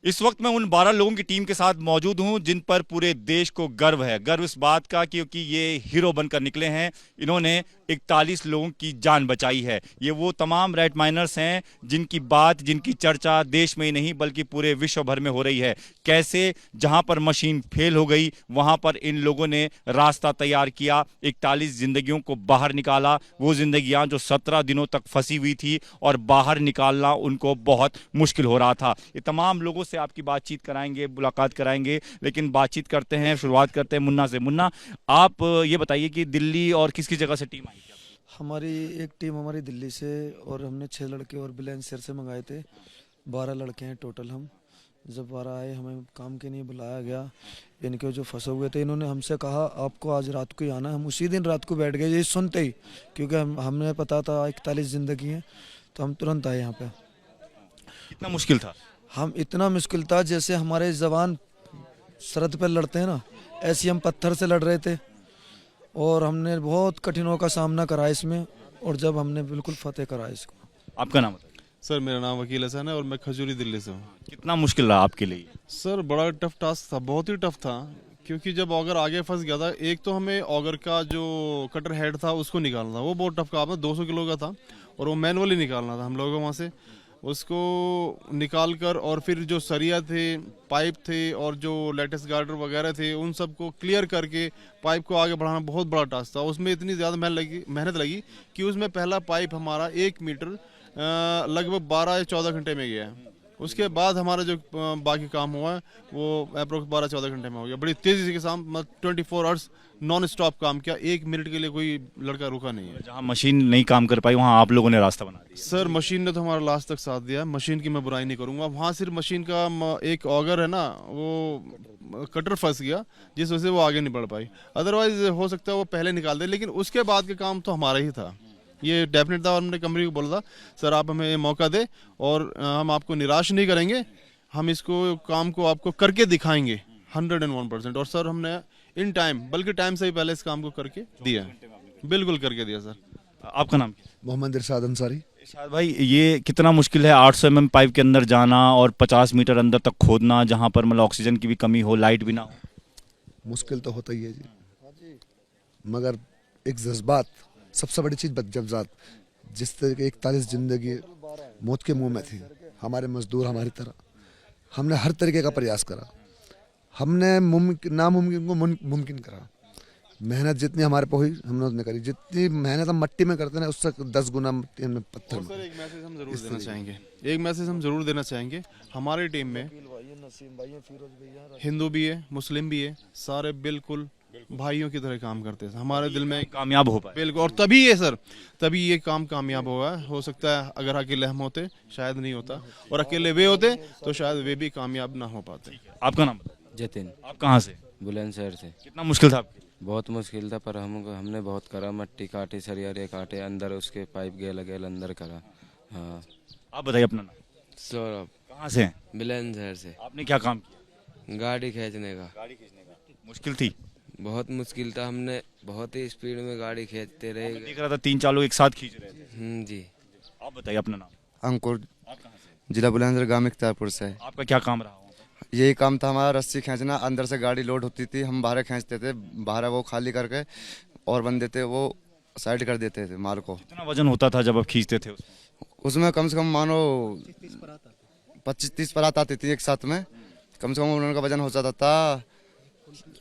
इस वक्त मैं उन 12 लोगों की टीम के साथ मौजूद हूं जिन पर पूरे देश को गर्व है। गर्व इस बात का क्योंकि ये हीरो बनकर निकले हैं। इन्होंने 41 लोगों की जान बचाई है। ये वो तमाम रेड माइनर्स हैं जिनकी बात, जिनकी चर्चा देश में ही नहीं बल्कि पूरे विश्व भर में हो रही है। कैसे जहां पर मशीन फेल हो गई वहां पर इन लोगों ने रास्ता तैयार किया, 41 जिंदगियों को बाहर निकाला। वो जिंदगियां जो 17 दिनों तक फंसी हुई थी और बाहर निकालना उनको बहुत मुश्किल हो रहा था। ये तमाम लोगों से आपकी बातचीत कराएंगे, मुलाकात कराएंगे, लेकिन बातचीत करते हैं, शुरुआत करते हैं मुन्ना से। मुन्ना, आप ये बताइए कि दिल्ली और किस किस जगह से टीम आई थी? हमारी एक टीम हमारी दिल्ली से, और हमने 6 लड़के और बुलंदशहर से मंगाए थे। 12 लड़के हैं टोटल हम। जब 12 आए, हमें काम के लिए बुलाया गया। इनके जो फंसे हुए थे, इन्होंने हमसे कहा आपको आज रात को ही आना है। हम उसी दिन रात को बैठ गए ये सुनते ही, क्योंकि हमें पता था 41 ज़िंदगी हैं, तो हम तुरंत आए यहाँ पे। कितना मुश्किल था? हम इतना मुश्किल था जैसे हमारे जवान सरहद पर लड़ते हैं ना, ऐसे हम पत्थर से लड़ रहे थे। और हमने बहुत कठिनों का सामना करा इसमें, और जब हमने बिल्कुल फतेह करा इसको। आपका नाम बताइए। सर मेरा नाम वकील हसन है और मैं खजूरी दिल्ली से हूँ। कितना मुश्किल रहा आपके लिए? सर बड़ा टफ टास्क था, बहुत ही टफ था, क्योंकि जब ऑगर आगे फंस गया था, एक तो हमें ऑगर का जो कटर हेड था उसको निकालना था। वो बहुत टफ काम है, 200 किलो का था और वो मैनुअली निकालना था हम लोगों को वहाँ से। उसको निकाल कर और फिर जो सरिया थे, पाइप थे और जो लेटेस्ट गार्डर वगैरह थे, उन सबको क्लियर करके पाइप को आगे बढ़ाना बहुत बड़ा टास्क था। उसमें इतनी ज़्यादा मेहनत लगी कि उसमें पहला पाइप हमारा 1 मीटर लगभग 12 या 14 घंटे में गया है। उसके बाद हमारा जो बाकी काम हुआ है वो अप्रोक्स 12-14 घंटे में हो गया। बड़ी तेज़ी के साथ 24 आवर्स नॉन स्टॉप काम किया, 1 मिनट के लिए कोई लड़का रुका नहीं है। जहां मशीन नहीं काम कर पाई वहां आप लोगों ने रास्ता बना दिया। सर मशीन ने तो हमारा लास्ट तक साथ दिया, मशीन की मैं बुराई नहीं करूंगा। वहाँ सिर्फ मशीन का एक ऑगर है ना, वो कटर फंस गया जिस वजह से वो आगे नहीं बढ़ पाई। अदरवाइज हो सकता है वो पहले निकाल दे, लेकिन उसके बाद का काम तो हमारा ही था। ये डेफिनेट था और हमने कंपनी को बोला था सर आप हमें मौका दे और हम आपको निराश नहीं करेंगे, हम इसको काम को आपको करके दिखाएंगे 101%। और सर हमने इन टाइम, बल्कि टाइम से ही पहले इस काम को करके दिया, बिल्कुल करके दिया सर। आपका नाम क्या? मोहम्मद इरशाद अंसारी। इरशाद भाई, ये कितना मुश्किल है 800 mm पाइप के अंदर जाना और 50 मीटर अंदर तक खोदना जहां पर मतलब ऑक्सीजन की भी कमी हो, लाइट भी ना हो? मुश्किल तो होता ही है जी, मगर एक जज्बात, सबसे बड़ी चीज़ जज्बात। जिस तरह के 41 जिंदगी मौत के मुंह में थी, हमारे मजदूर हमारी तरह, हमने हर तरीके का प्रयास करा। हमने नामुमकिन को मुमकिन करा। मेहनत जितनी हमारे पे हुई हमने उतनी करी। जितनी मेहनत हम मट्टी में करते हैं उससे 10 गुना मट्टी हमने पत्थर में। सर एक मैसेज हम जरूर देना चाहेंगे, एक मैसेज हम जरूर देना चाहेंगे। हमारी टीम में हिंदू भी है, मुस्लिम भी है, सारे बिल्कुल भाइयों की तरह काम करते हैं। हमारे दिल में कामयाब हो पाए बिल्कुल, और तभी ये सर, तभी ये काम कामयाब हुआ है। हो सकता है अगर अकेले हम होते शायद नहीं होता, और अकेले वे होते तो शायद वे भी कामयाब ना हो पाते। आपका नाम बताइए। जतिन, आप कहाँ से? बुलंदशहर से। कितना मुश्किल था आपके लिए? बहुत मुश्किल था, पर हमने बहुत करा। मट्टी काटी, सरियारे काटे, अंदर उसके पाइप गेल गेल अंदर करा। हाँ। आप बताइए अपना नाम। सौरभ, कहाँ से हैं? बुलंदशहर से। आपने क्या काम किया? गाड़ी खींचने का। गाड़ी खींचने का मुश्किल थी? बहुत मुश्किल था, हमने बहुत ही स्पीड में गाड़ी खींचते रहे। देख रहा था 3-4 लोग एक साथ खींच रहे थे। जी। आप बताइए अपना नाम। अंकुर, आप कहाँ से? जिला बुलंदशहर, गांव इख्तियारपुर से। आपका क्या काम रहा? यही काम था हमारा, रस्सी खींचना। अंदर से गाड़ी लोड होती थी, हम बाहर खींचते थे, बाहर वो खाली करके और बंदे थे वो साइड कर देते थे माल को। कितना वजन होता था जब आप खींचते थे उसमें कम से कम मानो 25-30 परात आती थी एक साथ में। कम से कम उनका वजन हो जाता था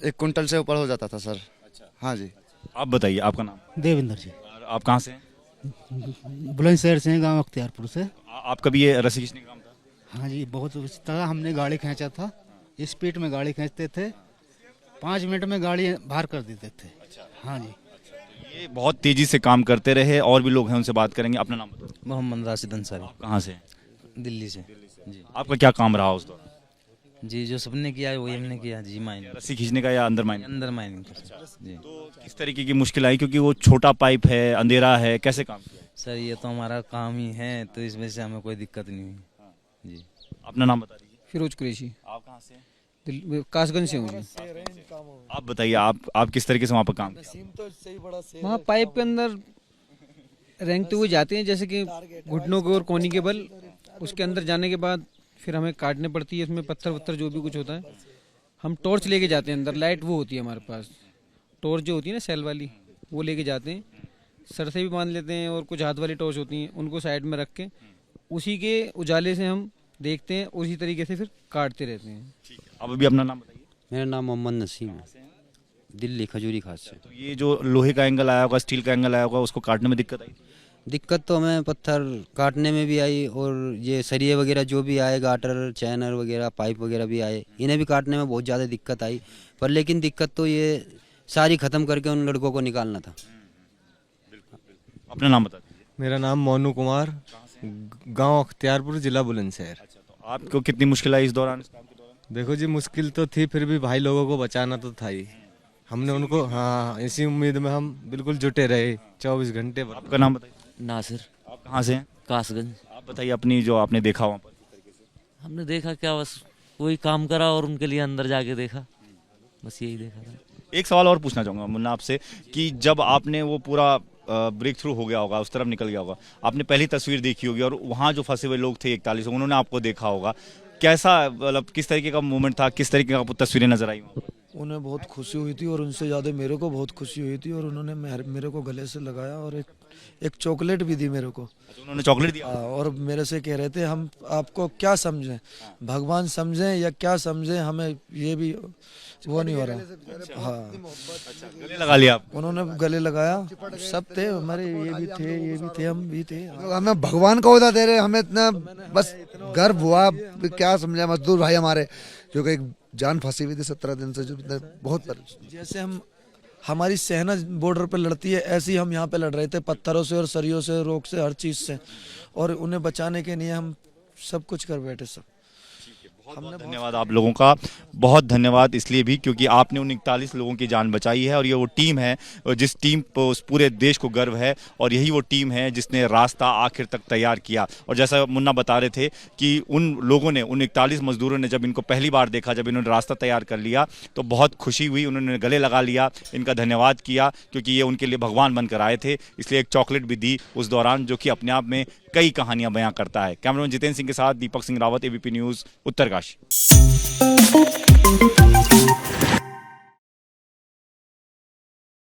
1 कुंटल से ऊपर हो जाता था सर। हाँ जी। आप बताइए आपका नाम। देवेंद्र जी, और आप कहाँ से हैं? बुलंदशहर से हैं, गांव अख्तियारपुर से। आपका भी ये रस्सी खींचने का काम था? हाँ जी, बहुत उस तरह हमने गाड़ी खींचा था। स्पीड में गाड़ी खींचते थे, 5 मिनट में गाड़ी बाहर कर देते थे। हाँ जी। ये बहुत तेजी से काम करते रहे। और भी लोग हैं, उनसे बात करेंगे। अपना नाम बताइए। मोहम्मद राशिद अंसारी, कहाँ से हैं? दिल्ली से। जी आपका क्या काम रहा उस दौरान? जी, जो सबने किया है वही हमने किया जी। माइनिंग, रस्सी खींचने का या अंदर माइनिंग? अंदर माइनिंग जी। तो किस तरीके की मुश्किल आई, क्योंकि वो छोटा पाइप है, अंधेरा है, कैसे काम किया? सर ये तो हमारा काम ही है, तो इस वजह से हमें कोई दिक्कत नहीं हुई जी। अपना नाम बता दीजिए। फिरोज कुरैशी, आप कहाँ से? कासगंज से हूँ जी। आप बताइए आप किस तरीके से वहाँ पर काम किया? वहाँ पाइप के अंदर रेंगते हुए जाते हैं, जैसे कि घुटनों के और कोनी के बल। उसके अंदर जाने के बाद फिर हमें काटने पड़ती है, इसमें पत्थर वत्थर जो भी कुछ होता है। हम टॉर्च लेके जाते हैं अंदर, लाइट वो होती है हमारे पास, टॉर्च जो होती है ना सेल वाली, वो लेके जाते हैं, सर से भी बांध लेते हैं, और कुछ हाथ वाली टॉर्च होती हैं उनको साइड में रख के उसी के उजाले से हम देखते हैं, उसी तरीके से फिर काटते रहते हैं। आप अभी अपना नाम बताइए। मेरा नाम मोहम्मद नसीम है, दिल्ली खजूरी खास से। तो ये जो लोहे का एंगल आया होगा, स्टील का एंगल आया होगा, उसको काटने में दिक्कत आई? दिक्कत तो हमें पत्थर काटने में भी आई, और ये सरिये वगैरह जो भी आए, गाटर चैनर वगैरह पाइप वगैरह भी आए, इन्हें भी काटने में बहुत ज़्यादा दिक्कत आई। पर लेकिन दिक्कत तो ये सारी ख़त्म करके उन लड़कों को निकालना था। अपना नाम बता दीजिए। मेरा नाम मोनू कुमार, गांव अख्तियारपुर, जिला बुलंदशहर। तो आपको कितनी मुश्किल आई इस दौरान, इस काम के दौरान? देखो जी, मुश्किल तो थी, फिर भी भाई लोगों को बचाना तो था ही। हमने उनको, हाँ, इसी उम्मीद में हम बिल्कुल जुटे रहे 24 घंटे। आपका नाम बताइए। नासिर, आप कहाँ से हैं? कासगंज। आप बताइए अपनी, जो आपने देखा वहाँ पर। हमने देखा क्या, बस वही काम करा और उनके लिए अंदर जाके देखा, बस यही देखा था। एक सवाल और पूछना चाहूँगा मुन्ना आपसे कि जब आपने वो पूरा ब्रेक थ्रू हो गया होगा, उस तरफ निकल गया होगा, आपने पहली तस्वीर देखी होगी और वहाँ जो फंसे हुए लोग थे 41, उन्होंने आपको देखा होगा, कैसा, मतलब किस तरीके का मूवमेंट था, किस तरीके का तस्वीरें नजर आई? उन्हें बहुत खुशी हुई थी और उनसे ज़्यादा मेरे को बहुत खुशी हुई थी, और उन्होंने मेरे को गले से लगाया और एक चॉकलेट भी दी मेरे को। अच्छा, उन्होंने चॉकलेट दिया? और मेरे से कह रहे थे हम आपको क्या समझें, भगवान समझें या क्या समझें, हमें ये भी वो नहीं हो रहा। हाँ, गले लगा लिया आप? उन्होंने गले लगाया, सब थे हमारे, ये भी थे, हम भी थे। हमें भगवान का ओहदा दे रहे, हमें इतना बस गर्व हुआ, क्या समझे, मजदूर भाई हमारे, क्योंकि एक जान फंसी हुई थी 17 दिन से, जो बहुत जैसे हमारी सेना बॉर्डर पे लड़ती है, ऐसे ही हम यहाँ पे लड़ रहे थे, पत्थरों से और सरियों से, रोक से, हर चीज से, और उन्हें बचाने के लिए हम सब कुछ कर बैठे सब। बहुत धन्यवाद आप लोगों का, बहुत धन्यवाद इसलिए भी क्योंकि आपने उन 41 लोगों की जान बचाई है, और ये वो टीम है जिस टीम पर उस पूरे देश को गर्व है, और यही वो टीम है जिसने रास्ता आखिर तक तैयार किया। और जैसा मुन्ना बता रहे थे कि उन लोगों ने, उन 41 मजदूरों ने जब इनको पहली बार देखा, जब इन्होंने रास्ता तैयार कर लिया, तो बहुत खुशी हुई, उन्होंने गले लगा लिया, इनका धन्यवाद किया, क्योंकि ये उनके लिए भगवान बनकर आए थे, इसलिए एक चॉकलेट भी दी उस दौरान, जो कि अपने आप में कई कहानियां बयां करता है। कैमरामैन जितेंद्र सिंह के साथ दीपक सिंह रावत, एबीपी न्यूज़, उत्तरकाशी।